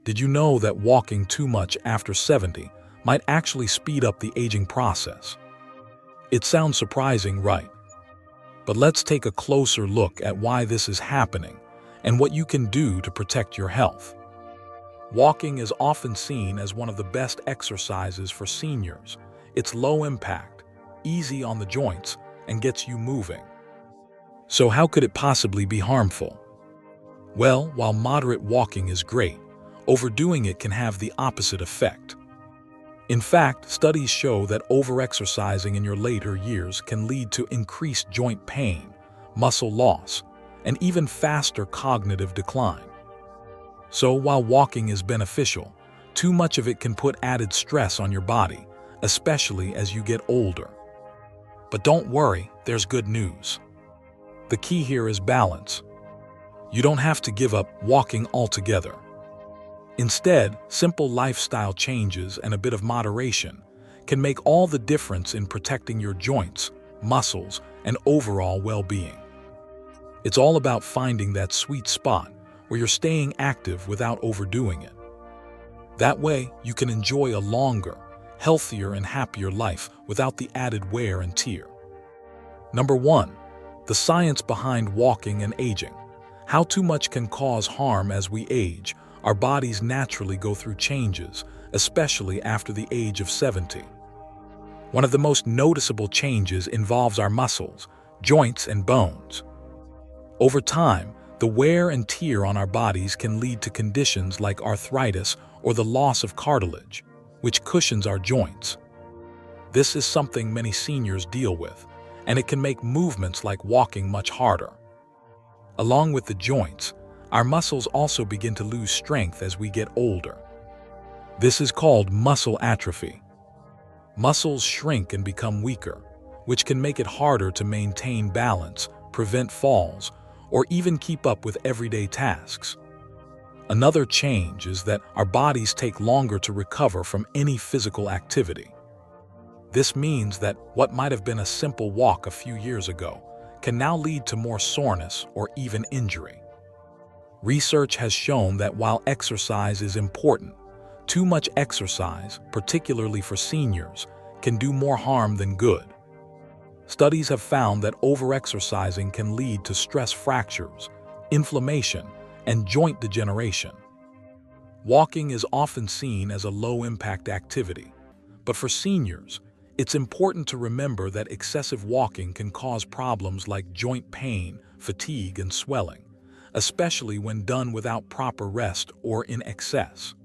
Did you know that walking too much after 70 might actually speed up the aging process? It sounds surprising, right? But let's take a closer look at why this is happening and what you can do to protect your health. Walking is often seen as one of the best exercises for seniors. It's low impact, easy on the joints, and gets you moving. So how could it possibly be harmful? Well, while moderate walking is great, overdoing it can have the opposite effect. In fact, studies show that overexercising in your later years can lead to increased joint pain, muscle loss, and even faster cognitive decline. So while walking is beneficial, too much of it can put added stress on your body, especially as you get older. But don't worry, there's good news. The key here is balance. You don't have to give up walking altogether. Instead, simple lifestyle changes and a bit of moderation can make all the difference in protecting your joints, muscles, and overall well-being. It's all about finding that sweet spot where you're staying active without overdoing it. That way, you can enjoy a longer, healthier, and happier life without the added wear and tear. Number 1. The science behind walking and aging. How too much can cause harm as we age. Our bodies naturally go through changes, especially after the age of 70. One of the most noticeable changes involves our muscles, joints, and bones. Over time, the wear and tear on our bodies can lead to conditions like arthritis or the loss of cartilage, which cushions our joints. This is something many seniors deal with, and it can make movements like walking much harder. Along with the joints, our muscles also begin to lose strength as we get older. This is called muscle atrophy. Muscles shrink and become weaker, which can make it harder to maintain balance, prevent falls, or even keep up with everyday tasks. Another change is that our bodies take longer to recover from any physical activity. This means that what might have been a simple walk a few years ago can now lead to more soreness or even injury. Research has shown that while exercise is important, too much exercise, particularly for seniors, can do more harm than good. Studies have found that overexercising can lead to stress fractures, inflammation, and joint degeneration. Walking is often seen as a low-impact activity, but for seniors, it's important to remember that excessive walking can cause problems like joint pain, fatigue, and swelling, especially when done without proper rest or in excess.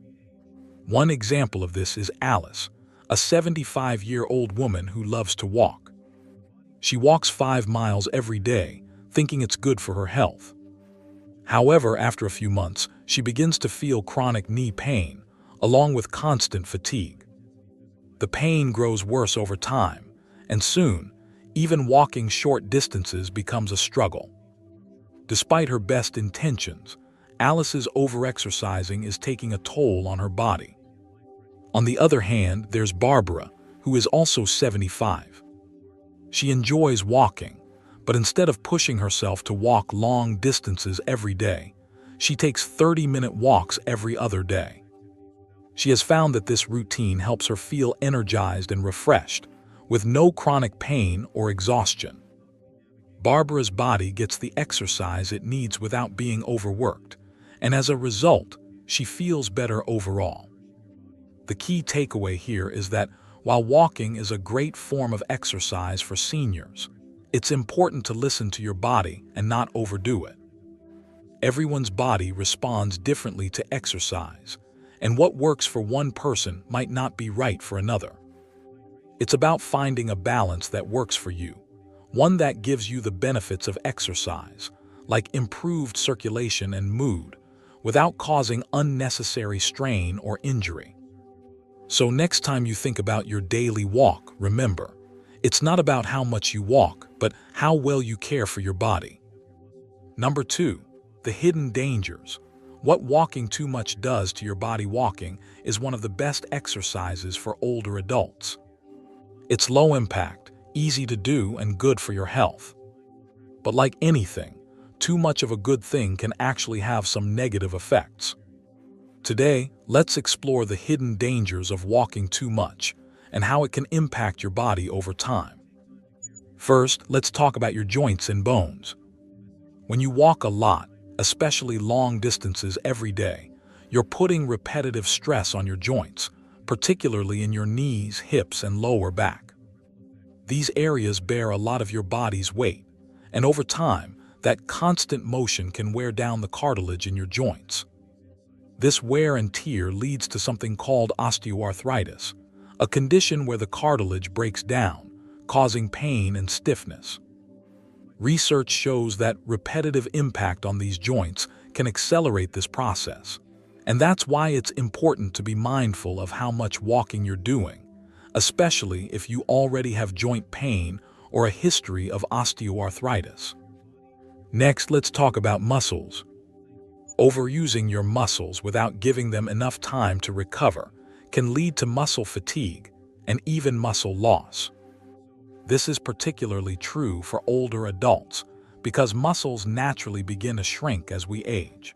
One example of this is Alice, a 75-year-old woman who loves to walk. She walks 5 miles every day, thinking it's good for her health. However, after a few months, she begins to feel chronic knee pain, along with constant fatigue. The pain grows worse over time, and soon, even walking short distances becomes a struggle. Despite her best intentions, Alice's overexercising is taking a toll on her body. On the other hand, there's Barbara, who is also 75. She enjoys walking, but instead of pushing herself to walk long distances every day, she takes 30-minute walks every other day. She has found that this routine helps her feel energized and refreshed, with no chronic pain or exhaustion. Barbara's body gets the exercise it needs without being overworked, and as a result, she feels better overall. The key takeaway here is that while walking is a great form of exercise for seniors, it's important to listen to your body and not overdo it. Everyone's body responds differently to exercise, and what works for one person might not be right for another. It's about finding a balance that works for you, one that gives you the benefits of exercise, like improved circulation and mood, without causing unnecessary strain or injury. So next time you think about your daily walk, remember, it's not about how much you walk, but how well you care for your body. Number 2, the hidden dangers. What walking too much does to your body. Walking is one of the best exercises for older adults. It's low impact, easy to do, and good for your health. But like anything, too much of a good thing can actually have some negative effects. Today, let's explore the hidden dangers of walking too much and how it can impact your body over time. First, let's talk about your joints and bones. When you walk a lot, especially long distances every day, you're putting repetitive stress on your joints, particularly in your knees, hips, and lower back. These areas bear a lot of your body's weight, and over time, that constant motion can wear down the cartilage in your joints. This wear and tear leads to something called osteoarthritis, a condition where the cartilage breaks down, causing pain and stiffness. Research shows that repetitive impact on these joints can accelerate this process, and that's why it's important to be mindful of how much walking you're doing, especially if you already have joint pain or a history of osteoarthritis. Next, let's talk about muscles. Overusing your muscles without giving them enough time to recover can lead to muscle fatigue and even muscle loss. This is particularly true for older adults because muscles naturally begin to shrink as we age.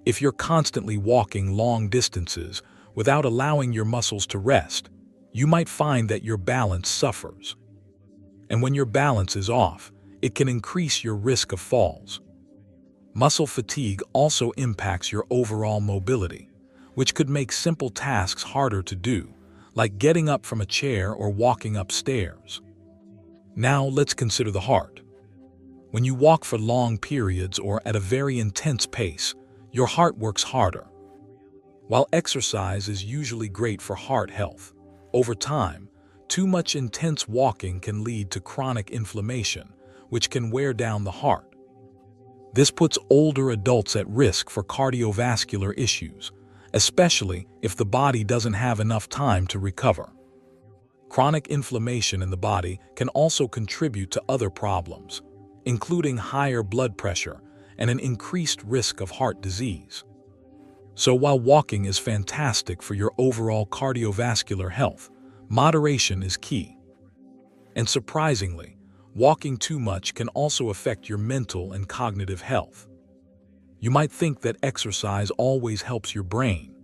If you're constantly walking long distances without allowing your muscles to rest, you might find that your balance suffers. And when your balance is off, it can increase your risk of falls. Muscle fatigue also impacts your overall mobility, which could make simple tasks harder to do, like getting up from a chair or walking upstairs. Now let's consider the heart. When you walk for long periods or at a very intense pace, your heart works harder. While exercise is usually great for heart health, over time, too much intense walking can lead to chronic inflammation, which can wear down the heart. This puts older adults at risk for cardiovascular issues, especially if the body doesn't have enough time to recover. Chronic inflammation in the body can also contribute to other problems, including higher blood pressure and an increased risk of heart disease. So while walking is fantastic for your overall cardiovascular health, moderation is key. And surprisingly, walking too much can also affect your mental and cognitive health. You might think that exercise always helps your brain,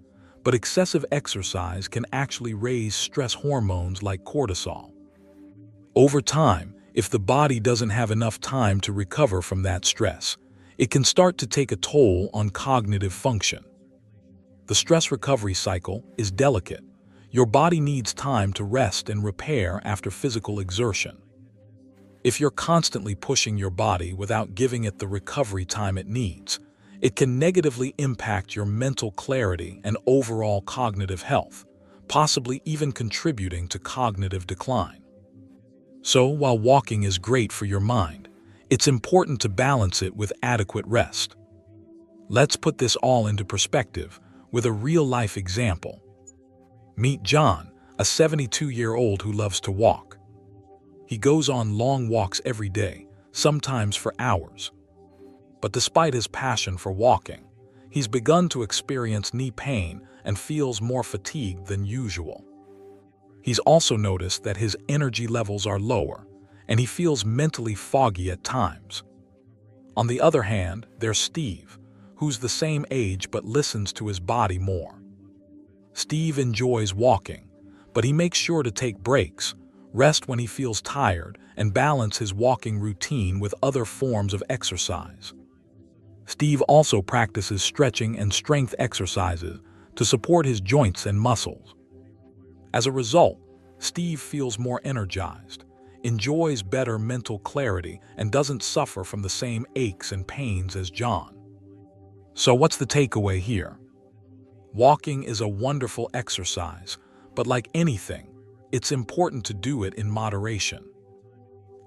but excessive exercise can actually raise stress hormones like cortisol. Over time, if the body doesn't have enough time to recover from that stress, it can start to take a toll on cognitive function. The stress recovery cycle is delicate. Your body needs time to rest and repair after physical exertion. If you're constantly pushing your body without giving it the recovery time it needs, it can negatively impact your mental clarity and overall cognitive health, possibly even contributing to cognitive decline. So, while walking is great for your mind, it's important to balance it with adequate rest. Let's put this all into perspective with a real-life example. Meet John, a 72-year-old who loves to walk. He goes on long walks every day, sometimes for hours. But despite his passion for walking, he's begun to experience knee pain and feels more fatigued than usual. He's also noticed that his energy levels are lower, and he feels mentally foggy at times. On the other hand, there's Steve, who's the same age but listens to his body more. Steve enjoys walking, but he makes sure to take breaks, rest when he feels tired, and balance his walking routine with other forms of exercise. Steve also practices stretching and strength exercises to support his joints and muscles. As a result, Steve feels more energized, enjoys better mental clarity, and doesn't suffer from the same aches and pains as John. So what's the takeaway here? Walking is a wonderful exercise, but like anything, it's important to do it in moderation.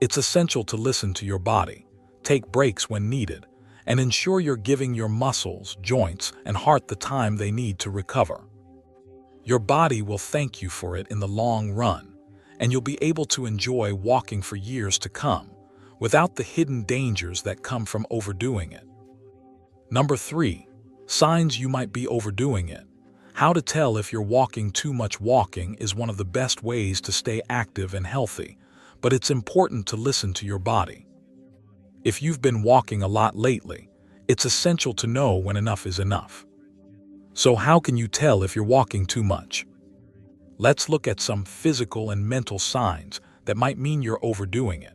It's essential to listen to your body, take breaks when needed, and ensure you're giving your muscles, joints, and heart the time they need to recover. Your body will thank you for it in the long run, and you'll be able to enjoy walking for years to come, without the hidden dangers that come from overdoing it. Number 3. Signs you might be overdoing it. How to tell if you're walking too much. Walking is one of the best ways to stay active and healthy, but it's important to listen to your body. If you've been walking a lot lately, it's essential to know when enough is enough. So how can you tell if you're walking too much? Let's look at some physical and mental signs that might mean you're overdoing it.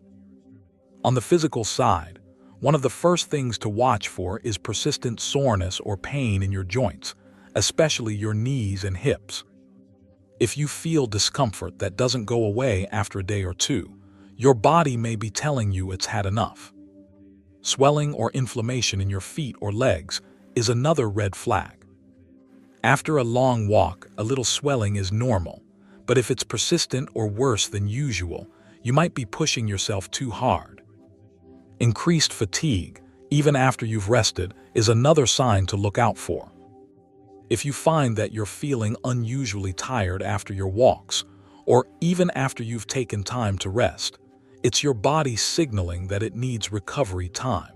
On the physical side, one of the first things to watch for is persistent soreness or pain in your joints, especially your knees and hips. If you feel discomfort that doesn't go away after a day or two, your body may be telling you it's had enough. Swelling or inflammation in your feet or legs is another red flag. After a long walk, a little swelling is normal, but if it's persistent or worse than usual, you might be pushing yourself too hard. Increased fatigue, even after you've rested, is another sign to look out for. If you find that you're feeling unusually tired after your walks, or even after you've taken time to rest, it's your body signaling that it needs recovery time.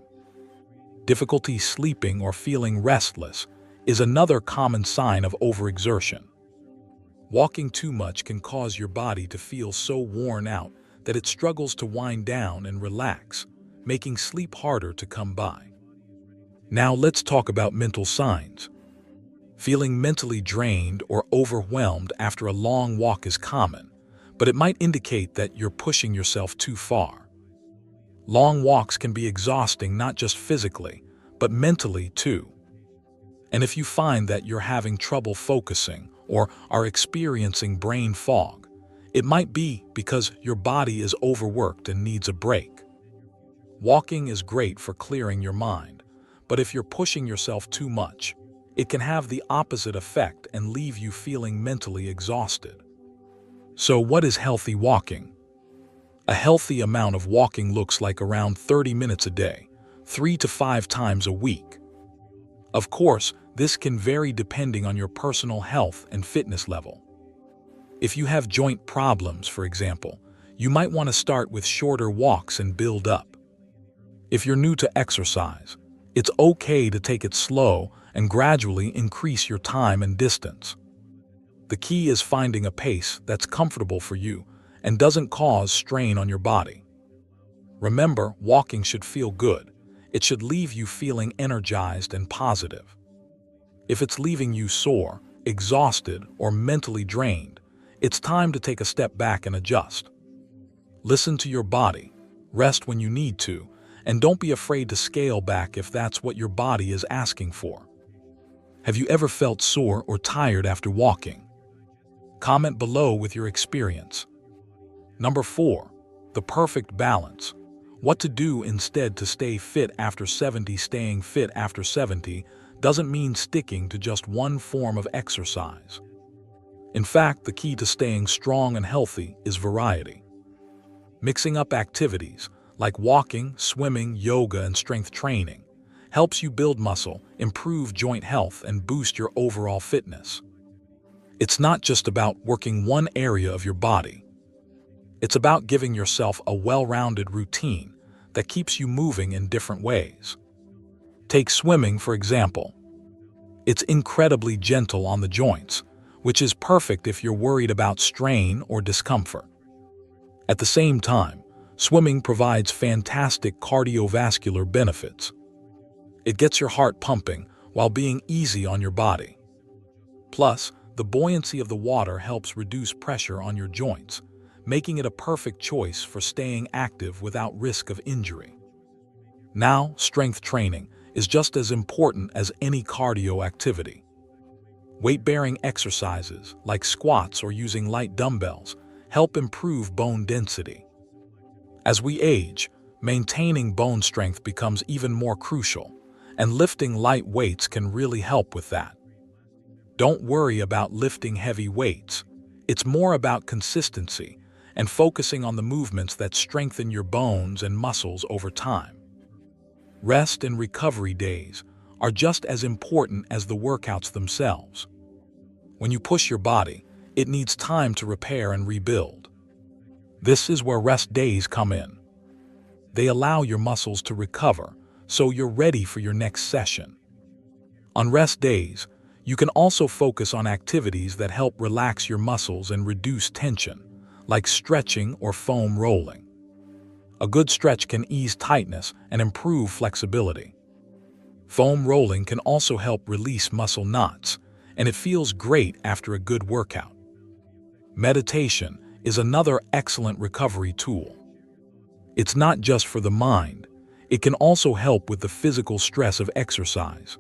Difficulty sleeping or feeling restless is another common sign of overexertion. Walking too much can cause your body to feel so worn out that it struggles to wind down and relax, making sleep harder to come by. Now let's talk about mental signs. Feeling mentally drained or overwhelmed after a long walk is common, but it might indicate that you're pushing yourself too far. Long walks can be exhausting not just physically, but mentally too. And if you find that you're having trouble focusing or are experiencing brain fog, it might be because your body is overworked and needs a break. Walking is great for clearing your mind, but if you're pushing yourself too much, it can have the opposite effect and leave you feeling mentally exhausted. So what is healthy walking? A healthy amount of walking looks like around 30 minutes a day, 3 to 5 times a week. Of course, this can vary depending on your personal health and fitness level. If you have joint problems, for example, you might want to start with shorter walks and build up. If you're new to exercise, it's okay to take it slow and gradually increase your time and distance. The key is finding a pace that's comfortable for you and doesn't cause strain on your body. Remember, walking should feel good. It should leave you feeling energized and positive. If it's leaving you sore, exhausted, or mentally drained, it's time to take a step back and adjust. Listen to your body, rest when you need to, and don't be afraid to scale back if that's what your body is asking for. Have you ever felt sore or tired after walking? Comment below with your experience. Number 4, the perfect balance. What to do instead to stay fit after 70. Staying fit after 70 doesn't mean sticking to just one form of exercise. In fact, the key to staying strong and healthy is variety. Mixing up activities like walking, swimming, yoga, and strength training helps you build muscle, improve joint health, and boost your overall fitness. It's not just about working one area of your body. It's about giving yourself a well-rounded routine that keeps you moving in different ways. Take swimming, for example. It's incredibly gentle on the joints, which is perfect if you're worried about strain or discomfort. At the same time, swimming provides fantastic cardiovascular benefits. It gets your heart pumping while being easy on your body. Plus, the buoyancy of the water helps reduce pressure on your joints, making it a perfect choice for staying active without risk of injury. Now, strength training is just as important as any cardio activity. Weight-bearing exercises like squats or using light dumbbells help improve bone density. As we age, maintaining bone strength becomes even more crucial, and lifting light weights can really help with that. Don't worry about lifting heavy weights. It's more about consistency and focusing on the movements that strengthen your bones and muscles over time. Rest and recovery days are just as important as the workouts themselves. When you push your body, it needs time to repair and rebuild. This is where rest days come in. They allow your muscles to recover, so you're ready for your next session. On rest days, you can also focus on activities that help relax your muscles and reduce tension, like stretching or foam rolling. A good stretch can ease tightness and improve flexibility. Foam rolling can also help release muscle knots, and it feels great after a good workout. Meditation is another excellent recovery tool. It's not just for the mind, it can also help with the physical stress of exercise.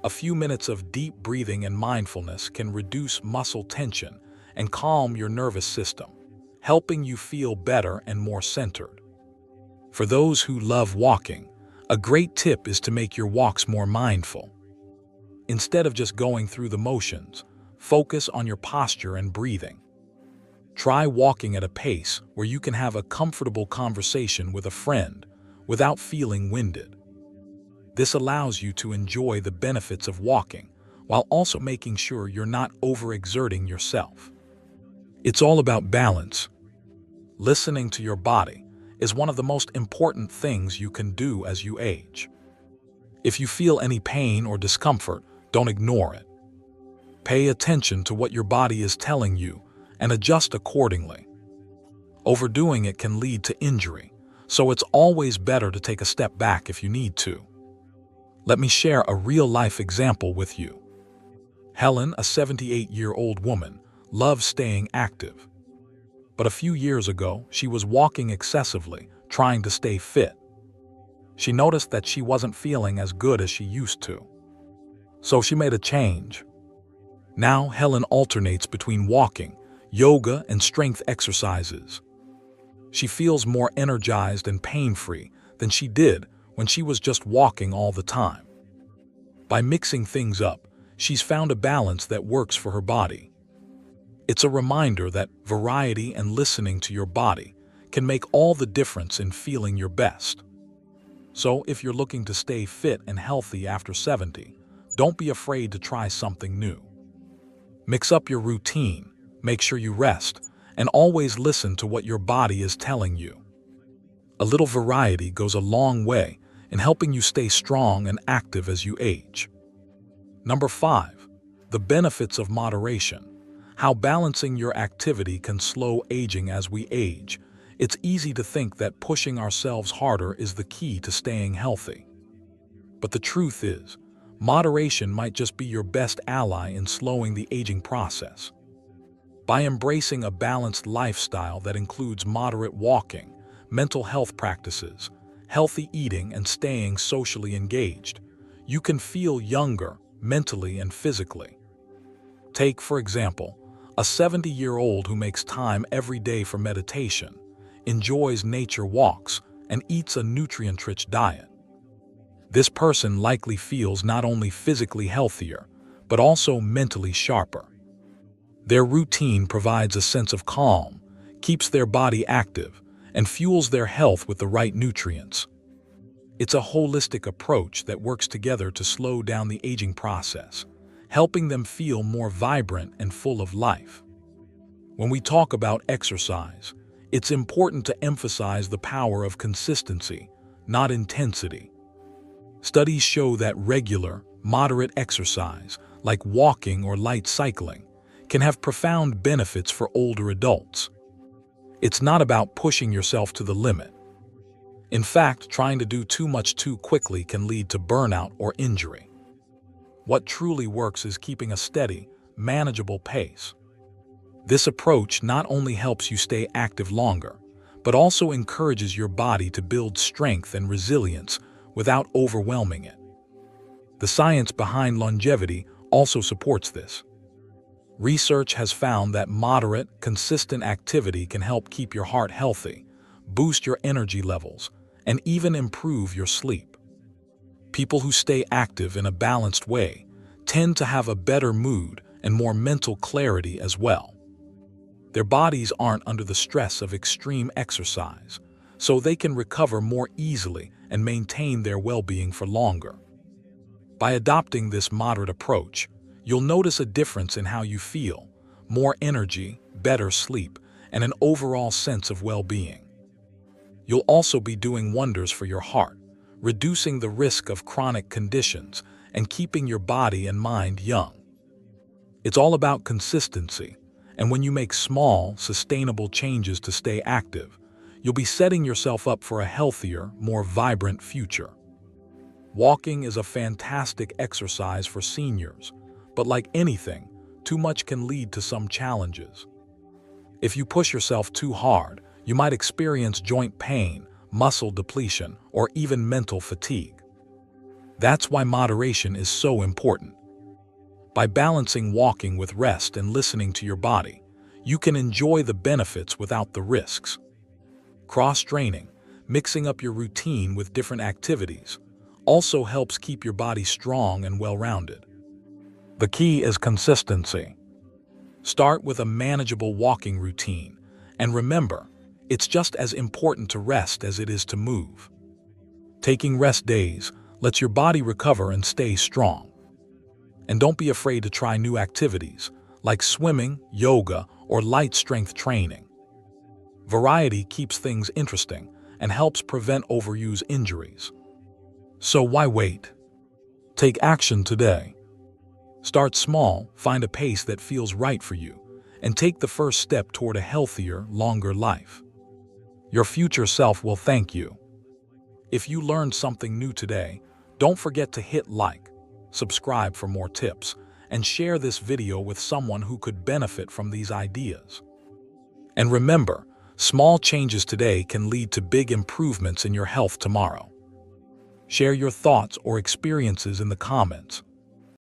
A few minutes of deep breathing and mindfulness can reduce muscle tension and calm your nervous system, helping you feel better and more centered. For those who love walking, a great tip is to make your walks more mindful. Instead of just going through the motions, focus on your posture and breathing. Try walking at a pace where you can have a comfortable conversation with a friend without feeling winded. This allows you to enjoy the benefits of walking while also making sure you're not overexerting yourself. It's all about balance. Listening to your body is one of the most important things you can do as you age. If you feel any pain or discomfort, don't ignore it. Pay attention to what your body is telling you and adjust accordingly. Overdoing it can lead to injury, so it's always better to take a step back if you need to. Let me share a real-life example with you. Helen, a 78-year-old woman, loves staying active. But a few years ago, she was walking excessively, trying to stay fit. She noticed that she wasn't feeling as good as she used to. So she made a change. Now Helen alternates between walking, yoga, and strength exercises. She feels more energized and pain-free than she did when she was just walking all the time. By mixing things up, she's found a balance that works for her body. It's a reminder that variety and listening to your body can make all the difference in feeling your best. So if you're looking to stay fit and healthy after 70, don't be afraid to try something new. Mix up your routine, make sure you rest, and always listen to what your body is telling you. A little variety goes a long way in helping you stay strong and active as you age. Number 5, the benefits of moderation. How balancing your activity can slow aging as we age. It's easy to think that pushing ourselves harder is the key to staying healthy. But the truth is, moderation might just be your best ally in slowing the aging process. By embracing a balanced lifestyle that includes moderate walking, mental health practices, healthy eating, and staying socially engaged, you can feel younger mentally and physically. Take, for example, a 70-year-old who makes time every day for meditation, enjoys nature walks, and eats a nutrient-rich diet. This person likely feels not only physically healthier, but also mentally sharper. Their routine provides a sense of calm, keeps their body active, and fuels their health with the right nutrients. It's a holistic approach that works together to slow down the aging process, helping them feel more vibrant and full of life. When we talk about exercise, it's important to emphasize the power of consistency, not intensity. Studies show that regular, moderate exercise, like walking or light cycling, can have profound benefits for older adults. It's not about pushing yourself to the limit. In fact, trying to do too much too quickly can lead to burnout or injury. What truly works is keeping a steady, manageable pace. This approach not only helps you stay active longer, but also encourages your body to build strength and resilience without overwhelming it. The science behind longevity also supports this. Research has found that moderate, consistent activity can help keep your heart healthy, boost your energy levels, and even improve your sleep. People who stay active in a balanced way tend to have a better mood and more mental clarity as well. Their bodies aren't under the stress of extreme exercise, so they can recover more easily and maintain their well-being for longer. By adopting this moderate approach, you'll notice a difference in how you feel, more energy, better sleep, and an overall sense of well-being. You'll also be doing wonders for your heart, reducing the risk of chronic conditions and keeping your body and mind young. It's all about consistency, and when you make small, sustainable changes to stay active, you'll be setting yourself up for a healthier, more vibrant future. Walking is a fantastic exercise for seniors, But like anything, too much can lead to some challenges. If you push yourself too hard, you might experience joint pain, muscle depletion, or even mental fatigue. That's why moderation is so important. By balancing walking with rest and listening to your body, you can enjoy the benefits without the risks. Cross-training, mixing up your routine with different activities, also helps keep your body strong and well-rounded. The key is consistency. Start with a manageable walking routine, and remember, it's just as important to rest as it is to move. Taking rest days lets your body recover and stay strong. And don't be afraid to try new activities, like swimming, yoga, or light strength training. Variety keeps things interesting and helps prevent overuse injuries. So why wait? Take action today. Start small, find a pace that feels right for you, and take the first step toward a healthier, longer life. Your future self will thank you. If you learned something new today, don't forget to hit like, subscribe for more tips, and share this video with someone who could benefit from these ideas. And remember, small changes today can lead to big improvements in your health tomorrow. Share your thoughts or experiences in the comments.